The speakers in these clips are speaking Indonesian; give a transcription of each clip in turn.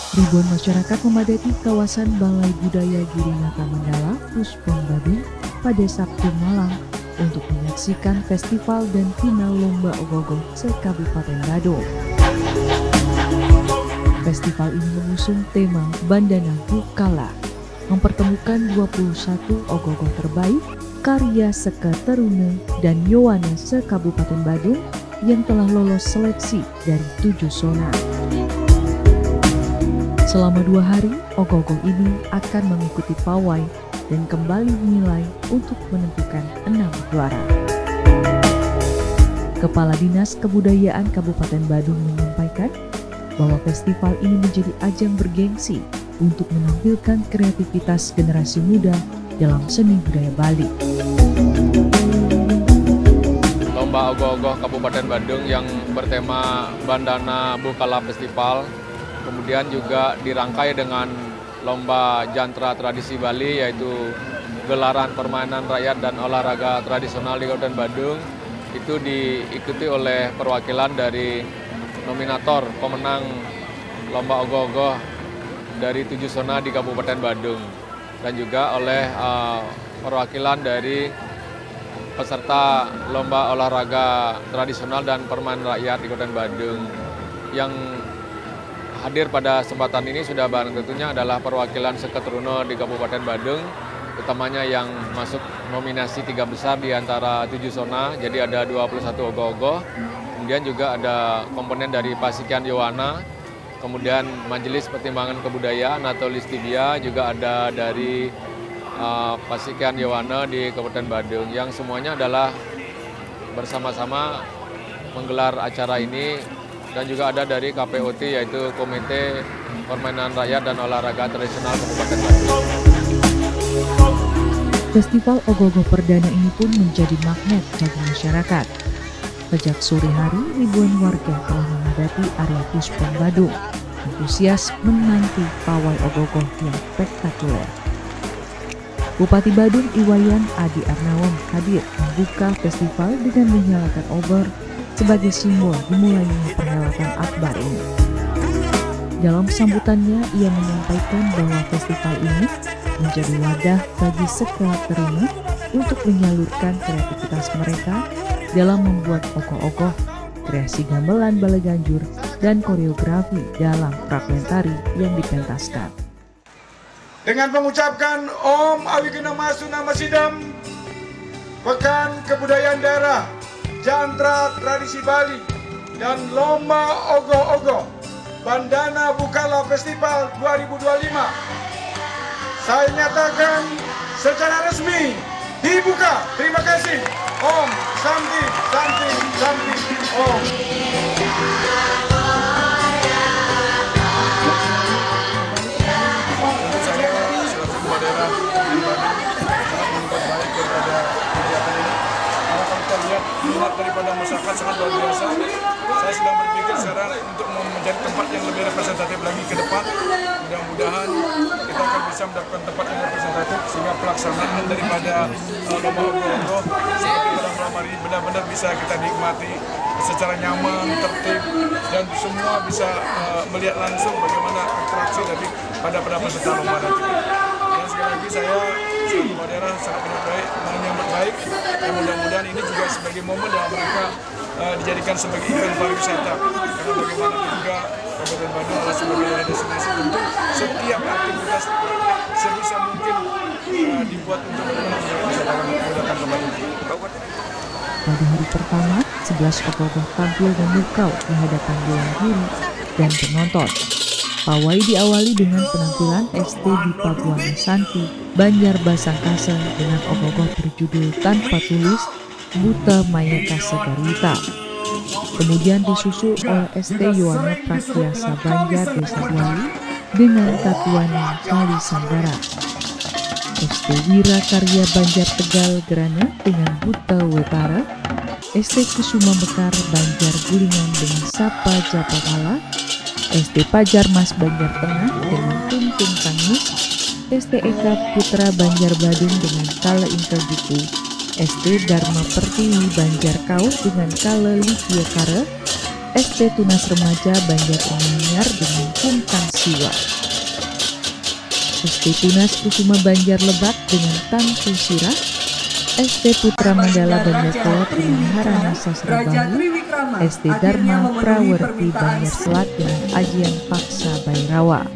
Ribuan masyarakat memadati kawasan Balai Budaya Girinata Mandala, Puspon Badung pada Sabtu malam untuk menyaksikan festival dan final Lomba Ogoh-ogoh se-Kabupaten Badung. Festival ini mengusung tema Bandana Bukala, mempertemukan 21 ogoh-ogoh terbaik karya Seka Teruna dan Yowana se-Kabupaten Badung yang telah lolos seleksi dari 7 zona. Selama 2 hari, ogoh-ogoh ini akan mengikuti pawai dan kembali dinilai untuk menentukan 6 juara. Kepala Dinas Kebudayaan Kabupaten Badung menyampaikan bahwa festival ini menjadi ajang bergengsi untuk menampilkan kreativitas generasi muda dalam seni budaya Bali. Lomba Ogoh-ogoh Kabupaten Badung yang bertema Bandana Bukala Festival kemudian juga dirangkai dengan lomba jantra tradisi Bali, yaitu gelaran permainan rakyat dan olahraga tradisional di Kabupaten Badung. Itu diikuti oleh perwakilan dari nominator pemenang lomba ogoh-ogoh dari 7 zona di Kabupaten Badung, dan juga oleh perwakilan dari peserta lomba olahraga tradisional dan permainan rakyat di Kabupaten Badung. Yang hadir pada kesempatan ini sudah bareng tentunya adalah perwakilan Seka Teruna di Kabupaten Badung, utamanya yang masuk nominasi 3 besar di antara 7 zona, jadi ada 21 ogoh-ogoh. Kemudian juga ada komponen dari Pasikian Yowana, kemudian Majelis Pertimbangan Kebudayaan atau Listibia, juga ada dari Pasikian Yowana di Kabupaten Badung, yang semuanya adalah bersama-sama menggelar acara ini. Dan juga ada dari KPOT, yaitu Komite Permainan Rakyat dan Olahraga Tradisional Kabupaten Badung. Festival Ogoh-ogoh perdana ini pun menjadi magnet bagi masyarakat. Sejak sore hari, ribuan warga telah memadati area Puspon Badung, antusias menanti pawai ogoh-ogoh yang spektakuler. Bupati Badung Iwayan Adi Arnawam hadir membuka festival dengan menyalakan obor sebagai simbol dimulainya perhelatan akbar ini. Dalam sambutannya, ia menyampaikan bahwa festival ini menjadi wadah bagi Seka Teruna untuk menyalurkan kreativitas mereka dalam membuat ogoh-ogoh, kreasi gamelan Baleganjur, dan koreografi dalam fragmentari yang dipentaskan. Dengan mengucapkan Om Awigena Masu Nama Sidam, Pekan Kebudayaan Daerah, Jantra Tradisi Bali, dan Lomba Ogoh-ogoh Bandana Bukala Festival 2025, saya nyatakan secara resmi dibuka. Terima kasih. Om Santi Santi Santi Om. Saya selaku kepala daerah baik kepada kegiatan ini. Kalau kita lihat minat daripada masyarakat sangat luar biasa. Saya sedang berpikir sekarang untuk menjadi tempat yang lebih representatif lagi ke depan. Mudah-mudahan kita akan bisa mendapatkan tempat yang representatif sehingga pelaksanaan daripada lomba ogoh-ogoh seperti pada malam hari ini benar-benar bisa kita nikmati secara nyaman, tertib, dan semua bisa melihat langsung bagaimana atraksi pada peserta lomba nanti. Dan sekali lagi saya sebagai kepala daerah sangat menyambut baik, dan mudah-mudahan ini juga sebagai momen dalam rangka dijadikan sebagai event pariwisata. Karena bagaimanapun juga Kabupaten Badung adalah sebagai daerah destinasi, tentu setiap aktivitas sebisa mungkin dibuat untuk wisatawan datang ke Badung. Pada hari pertama, 11 ogoh-ogoh tampil memukau di hadapan dewan juri dan penonton. Pawai diawali dengan penampilan ST di Paguana Santi, Banjar Basangkase dengan ogoh-ogoh berjudul Tanpa Tulis, Buta Maya Kase Garita. Kemudian disusul oleh ST Yowana Prakyasa Banjar Desa Bali dengan Tatuana Kali Sanggara. ST Wira Karya Banjar Tegal Gerana dengan Buta Wetara, ST Kusuma Mekar Banjar Gulingan dengan Sapa Japakala, ST Pajar Mas Banjar Tengah dengan Tuntung Tangis, ST Eka Putra Banjar Badung dengan Kala Ingkel Buku, ST Dharma Pertiwi Banjar Kau dengan Kala Likia Kara, ST Tunas Remaja Banjar Anyar dengan Kumkan peristiwa. ST Tunas Kusuma Banjar Lebak dengan Tangku Sirah, ST Putra Mandala Banjar Kelot dengan Harana Sastra Bali, ST Dharma Prawerti Banjar Selat dengan Ajian Paksa Bairawa.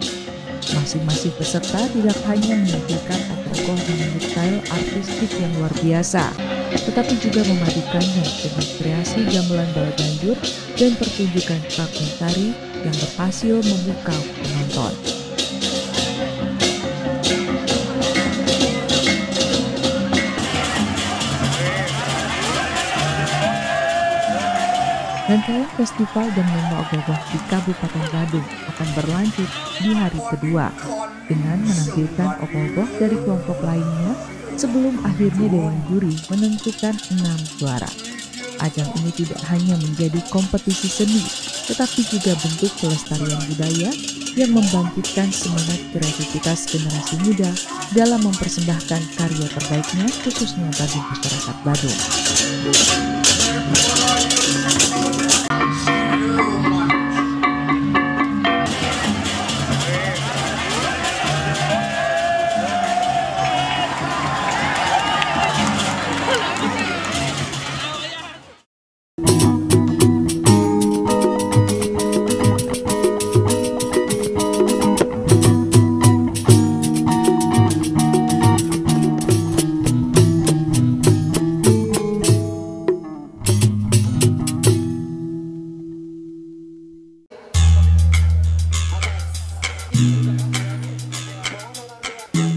Masing-masing peserta tidak hanya menampilkan ogoh-ogoh dengan detail artistik yang luar biasa, tetapi juga memadukannya dengan kreasi gamelan bala banjur dan pertunjukan fragmen tari yang berhasil memukau penonton. Rangkaian festival dan lomba ogoh-ogoh di Kabupaten Badung akan berlanjut di hari kedua dengan menampilkan ogoh-ogoh dari kelompok lainnya sebelum akhirnya Dewan Juri menentukan 6 juara. Ajang ini tidak hanya menjadi kompetisi seni, tetapi juga bentuk pelestarian budaya yang membangkitkan semangat kreativitas generasi muda dalam mempersembahkan karya terbaiknya khususnya bagi masyarakat Badung.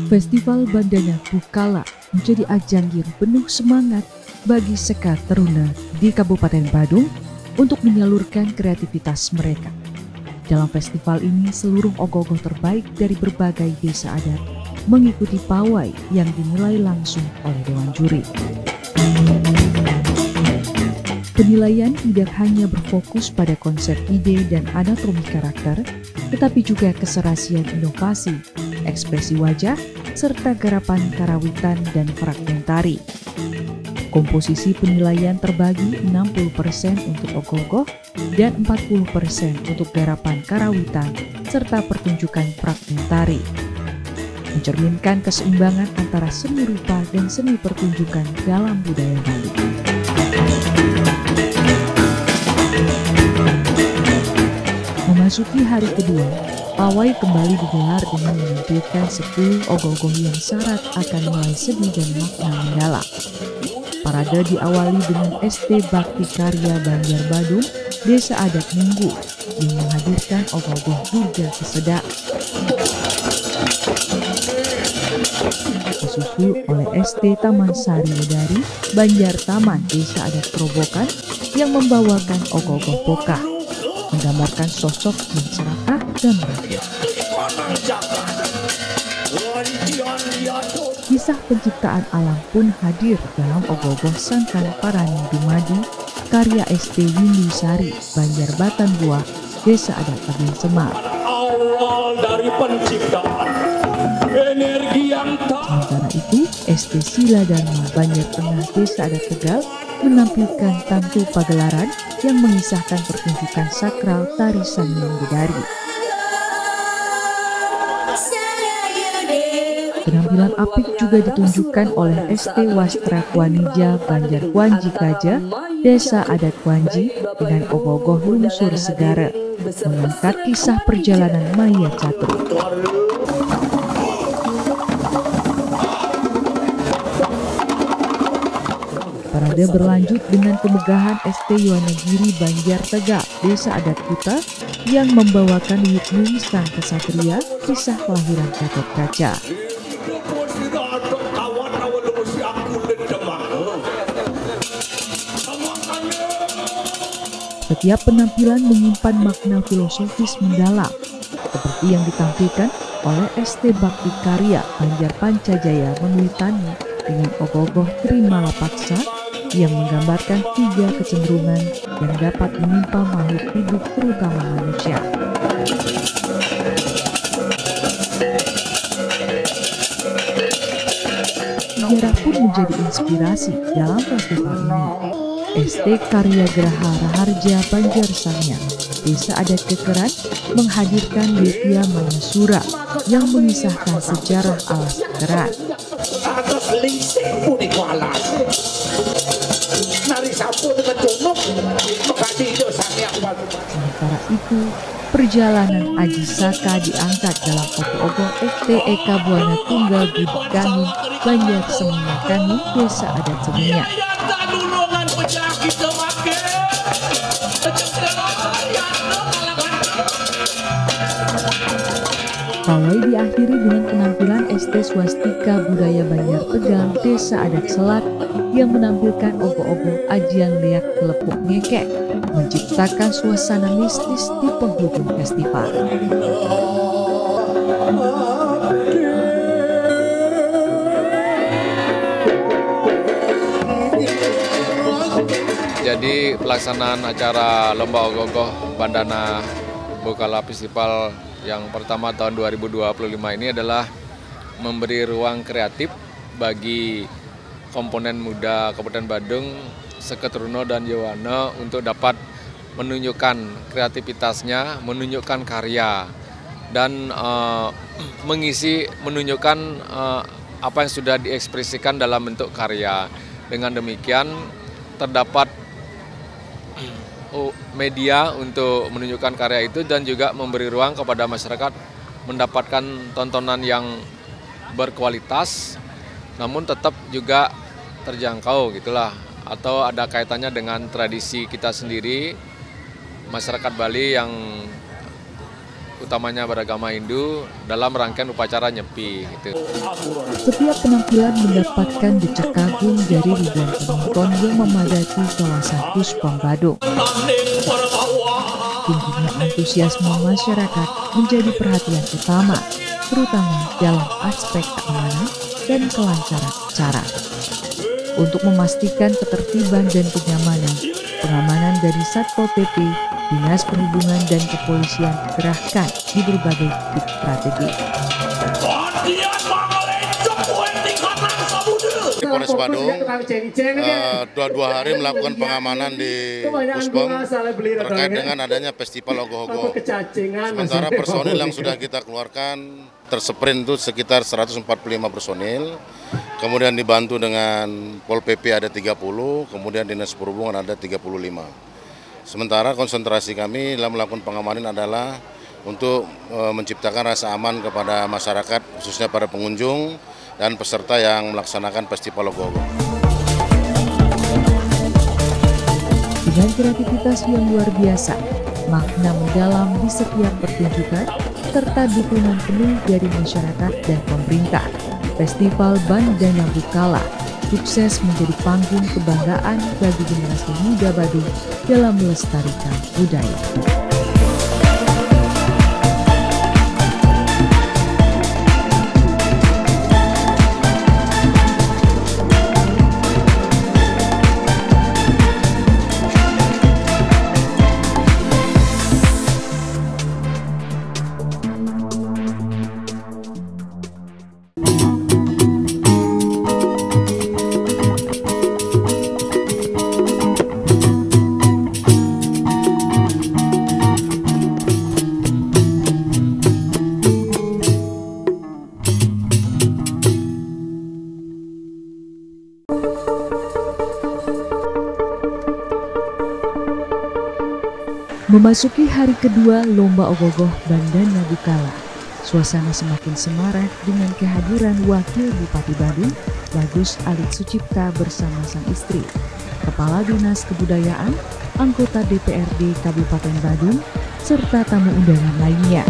Festival Bandana Bukala menjadi ajang yang penuh semangat bagi Sekar Teruna di Kabupaten Badung untuk menyalurkan kreativitas mereka. Dalam festival ini, seluruh ogoh-ogoh terbaik dari berbagai desa adat mengikuti pawai yang dinilai langsung oleh Dewan Juri. Penilaian tidak hanya berfokus pada konsep ide dan anatomi karakter, tetapi juga keserasian inovasi, ekspresi wajah, serta garapan karawitan dan fragmen tari. Komposisi penilaian terbagi 60% untuk ogoh-ogoh dan 40% untuk garapan karawitan serta pertunjukan fragmen tari. Mencerminkan keseimbangan antara seni rupa dan seni pertunjukan dalam budaya Bali. Memasuki hari kedua, pawai kembali digelar dengan menampilkan 10 ogoh-ogoh yang syarat akan nilai seni dan makna mendalam. Parade diawali dengan ST Bakti Karya Banjar Badung, Desa Adat Minggu, yang menghadirkan ogoh-ogoh Durga Kesedak. Disusul oleh ST Taman Sari Wedari, Banjar Taman, Desa Adat Kerobokan, yang membawakan ogoh-ogoh Pokah, menggambarkan sosok yang serakah dan rakyat. Kisah penciptaan alam pun hadir dalam ogoh-ogoh Sangkan Parani Dumadi, karya ST Windu Sari, Banjar Batan Buah, Desa Adat Taben Semar. Awal dari penciptaan energi yang Sementara itu, ST Sila Dharma Banjar Tengah, Desa Adat Tegal, menampilkan Tantu Pagelaran yang mengisahkan pertunjukan sakral tari Sanyang Gedari. Penampilan apik juga ditunjukkan oleh ST Wastra Kwanija Banjar Kwanji Kaja, Desa Adat Kwanji, dengan ogoh-ogoh Lungsur Segara, mengangkat kisah perjalanan Maya Catur. Parade berlanjut dengan kemegahan ST Yuwanagiri Banjar Tegal, Desa Adat Kuta, yang membawakan Yukmung Sang Kesatria, kisah kelahiran Gatot Kaca. Setiap penampilan menyimpan makna filosofis mendalam, seperti yang ditampilkan oleh ST Bakti Karya Banjar Pancajaya Menuitani dengan ogoh-ogoh Trimalapaksa yang menggambarkan 3 kecenderungan yang dapat menimpa makhluk hidup terutama manusia. Sejarah pun menjadi inspirasi dalam festival ini. ST Karya Graha Raharja Banjar Sanyang Desa Adat Kekeran menghadirkan Devia Mayasura yang mengisahkan sejarah alas Kekeran. Sementara itu, perjalanan Aji Saka diangkat dalam ogoh-ogoh FTEK Buana Tunggal Budi Kami, Banjar Seminyak Kami, Desa Adat Seminyak. Pawai diakhiri dengan penampilan ST Swastika Budaya Banjar Tegal Desa Adat Selat yang menampilkan ogoh-ogoh ajian leak kelepuk ngekek, menciptakan suasana mistis di penghujung festival. Jadi pelaksanaan acara Lomba Ogoh-ogoh Bandana Bukala Festival yang pertama tahun 2025 ini adalah memberi ruang kreatif bagi komponen muda Kabupaten Badung, Seketeruno dan Yowana untuk dapat menunjukkan kreativitasnya, menunjukkan karya, dan menunjukkan apa yang sudah diekspresikan dalam bentuk karya. Dengan demikian terdapat media untuk menunjukkan karya itu dan juga memberi ruang kepada masyarakat mendapatkan tontonan yang berkualitas namun tetap juga terjangkau gitulah, atau ada kaitannya dengan tradisi kita sendiri masyarakat Bali yang utamanya beragama Hindu dalam rangkaian upacara Nyepi gitu. Setiap penampilan mendapatkan decak kagum dari ribuan penonton yang memadati kawasan Puspom Badung. Tingginya antusiasme masyarakat menjadi perhatian utama, terutama dalam aspek keamanan dan kelancaran acara. Untuk memastikan ketertiban dan kenyamanan, pengamanan dari Satpol PP, Dinas Perhubungan dan Kepolisian dikerahkan di berbagai titik strategi. Polres Badung dua hari melakukan pengamanan di Puspom terkait dengan adanya festival ogoh-ogoh. Sementara personil yang sudah kita keluarkan tersprint itu sekitar 145 personil, kemudian dibantu dengan Pol PP ada 30, kemudian Dinas Perhubungan ada 35. Sementara konsentrasi kami dalam melakukan pengamanan adalah untuk menciptakan rasa aman kepada masyarakat, khususnya para pengunjung dan peserta yang melaksanakan festival ogoh-ogoh. Dengan kreativitas yang luar biasa, makna mendalam di setiap pertunjukan, serta dukungan penuh dari masyarakat dan pemerintah, Festival Bandana Bukala sukses menjadi panggung kebanggaan bagi generasi muda Badung dalam melestarikan budaya. Memasuki hari kedua Lomba Ogoh-ogoh Bandana Bukala, suasana semakin semarak dengan kehadiran Wakil Bupati Badung, Bagus Alit Sucipta bersama sang istri, Kepala Dinas Kebudayaan, anggota DPRD Kabupaten Badung, serta tamu undangan lainnya.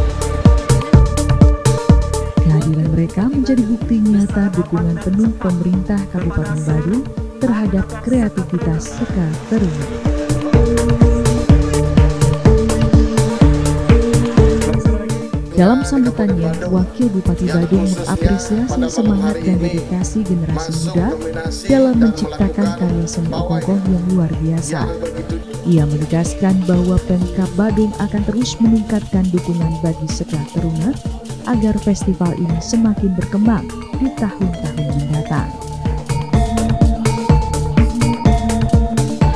Kehadiran mereka menjadi bukti nyata dukungan penuh pemerintah Kabupaten Badung terhadap kreativitas Seketeruno. Dalam sambutannya, Wakil Bupati Badung mengapresiasi semangat dan dedikasi generasi muda dalam menciptakan karya seni ogoh-ogoh yang luar biasa. Ia menegaskan bahwa Pemkab Badung akan terus meningkatkan dukungan bagi Seketeruno agar festival ini semakin berkembang di tahun-tahun mendatang.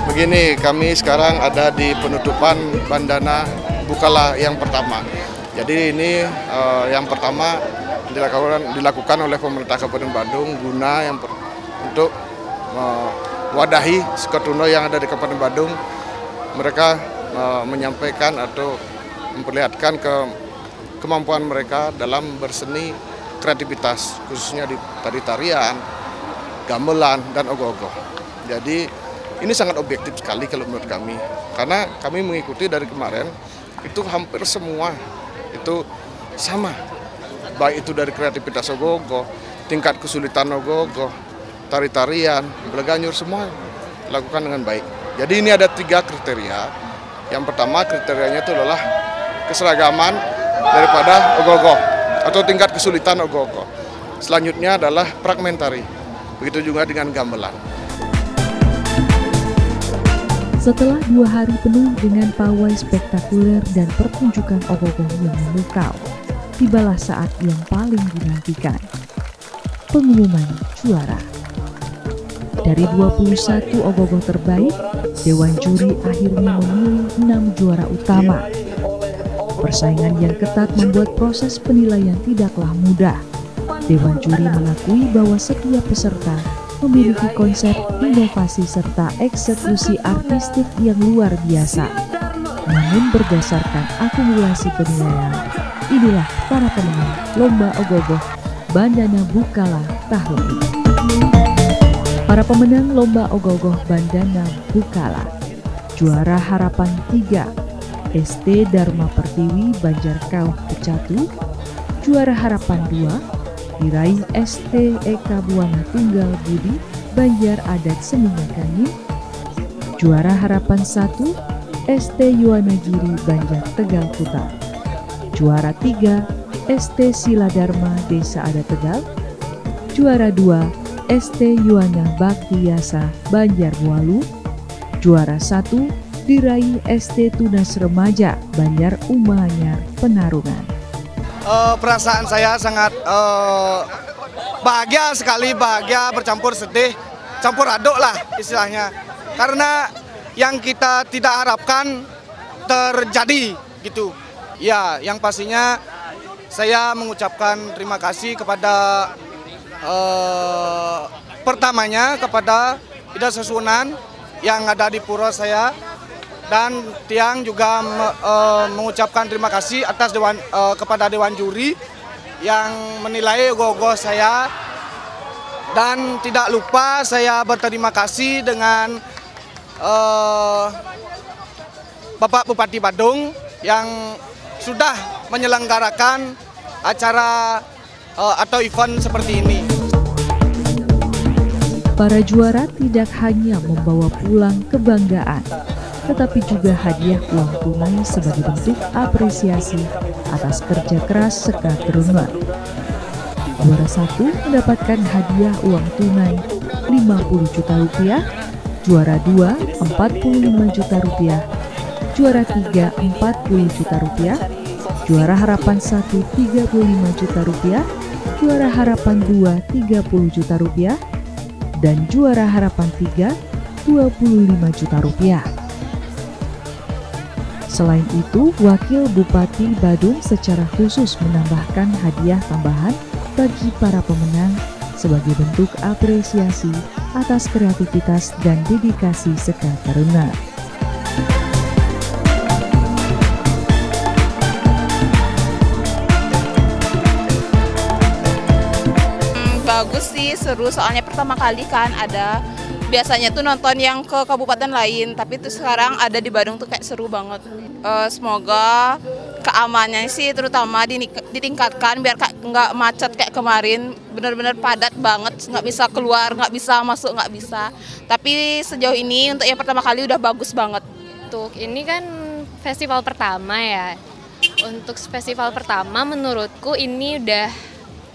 Begini, kami sekarang ada di penutupan Bandana Bukala yang pertama. Jadi ini yang pertama dilakukan oleh pemerintah Kabupaten Badung guna untuk mewadahi Sukatuno yang ada di Kabupaten Badung. Mereka menyampaikan atau memperlihatkan kemampuan mereka dalam berseni kreativitas, khususnya di tari-tarian, gamelan, dan ogoh-ogoh. Jadi ini sangat objektif sekali kalau menurut kami, karena kami mengikuti dari kemarin, itu hampir semua itu sama. Baik itu dari kreativitas ogoh-ogoh, tingkat kesulitan ogoh-ogoh, tari-tarian, beleganyur, semua lakukan dengan baik. Jadi ini ada 3 kriteria. Yang pertama kriterianya itu adalah keseragaman daripada ogoh-ogoh atau tingkat kesulitan ogoh-ogoh. Selanjutnya adalah fragmentari, begitu juga dengan gamelan. Setelah 2 hari penuh dengan pawai spektakuler dan pertunjukan ogoh-ogoh yang memukau, tibalah saat yang paling dinantikan, pengumuman juara. Dari 21 ogoh-ogoh terbaik, Dewan Juri akhirnya memilih 6 juara utama. Persaingan yang ketat membuat proses penilaian tidaklah mudah. Dewan Juri mengakui bahwa setiap peserta memiliki konsep, inovasi, serta eksekusi artistik yang luar biasa. Namun berdasarkan akumulasi penilaian, inilah para pemenang Lomba Ogoh-ogoh Bandana Bukala tahun ini. Para pemenang Lomba Ogoh-ogoh Bandana Bukala: juara harapan 3, ST Dharma Pertiwi Banjarkau Pecatu. Juara harapan 2 diraih ST Eka Buana Tunggal Budi Banjar Adat Seminyak. Juara harapan 1 ST Yuwanagiri Banjar Tegal Kuta. Juara 3 ST Sila Dharma Desa Adat Tegal. Juara 2 ST Yuwana Bakti Yasa Banjar Mualu. Juara 1 diraih ST Tunas Remaja Banjar Umahanyar Penarungan. Perasaan saya sangat bahagia sekali, bahagia bercampur sedih, campur aduk lah istilahnya. Karena yang kita tidak harapkan terjadi gitu. Ya, yang pastinya saya mengucapkan terima kasih kepada pertamanya kepada Ida Sesunan yang ada di pura saya, dan Tiang juga mengucapkan terima kasih atas kepada Dewan Juri yang menilai ogoh-ogoh saya, dan tidak lupa saya berterima kasih dengan Bapak Bupati Badung yang sudah menyelenggarakan acara atau event seperti ini. Para juara tidak hanya membawa pulang kebanggaan, tetapi juga hadiah uang tunai sebagai bentuk apresiasi atas kerja keras Seka Terungan. Juara 1 mendapatkan hadiah uang tunai 50 juta rupiah, juara 2 45 juta rupiah, juara 3 40 juta rupiah, juara harapan 1 35 juta rupiah, juara harapan 2 30 juta rupiah, dan juara harapan 3 25 juta rupiah. Selain itu, Wakil Bupati Badung secara khusus menambahkan hadiah tambahan bagi para pemenang sebagai bentuk apresiasi atas kreativitas dan dedikasi Seka Teruna. Bagus sih, seru, soalnya pertama kali kan ada. Biasanya tuh nonton yang ke kabupaten lain, tapi tuh sekarang ada di Badung tuh kayak seru banget. Semoga keamanannya sih terutama ditingkatkan biar nggak macet kayak kemarin, bener-bener padat banget, nggak bisa keluar, nggak bisa masuk, nggak bisa. Tapi sejauh ini untuk yang pertama kali udah bagus banget. Untuk ini kan festival pertama ya. Untuk festival pertama menurutku ini udah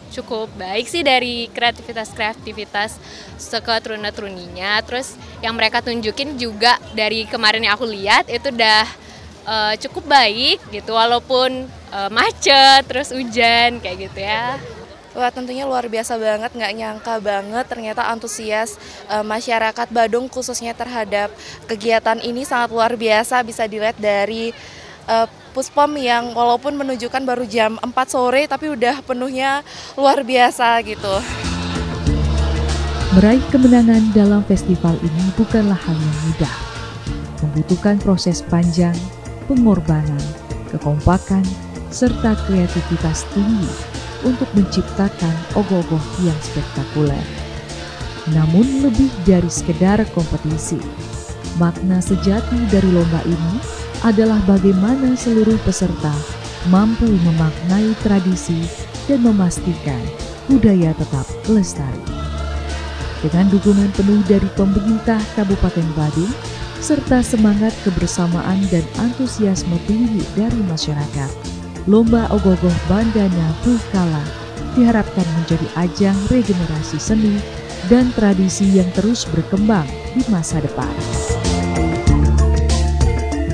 cukup baik sih dari kreativitas Seka Teruna-Teruninya. Terus yang mereka tunjukin juga dari kemarin yang aku lihat itu udah cukup baik gitu, walaupun macet terus hujan kayak gitu ya. Wah, tentunya luar biasa banget, nggak nyangka banget ternyata antusias masyarakat Badung khususnya terhadap kegiatan ini sangat luar biasa. Bisa dilihat dari puspom yang walaupun menunjukkan baru jam 4 sore tapi udah penuhnya luar biasa gitu. Meraih kemenangan dalam festival ini bukanlah hal yang mudah. Membutuhkan proses panjang, pengorbanan, kekompakan, serta kreativitas tinggi untuk menciptakan ogoh-ogoh yang spektakuler. Namun lebih dari sekedar kompetisi, makna sejati dari lomba ini adalah bagaimana seluruh peserta mampu memaknai tradisi dan memastikan budaya tetap lestari. Dengan dukungan penuh dari pemerintah Kabupaten Badung, serta semangat kebersamaan dan antusiasme tinggi dari masyarakat, Lomba Ogoh-ogoh Bandana Bukala diharapkan menjadi ajang regenerasi seni dan tradisi yang terus berkembang di masa depan.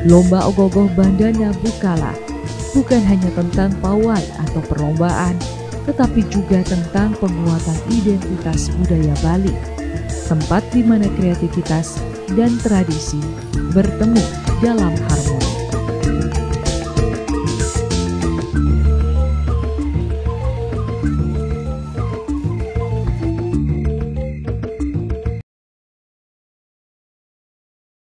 Lomba Ogoh-ogoh Bandana Bukala bukan hanya tentang pawai atau perlombaan, tetapi juga tentang penguatan identitas budaya Bali, tempat di mana kreativitas dan tradisi bertemu dalam harmoni.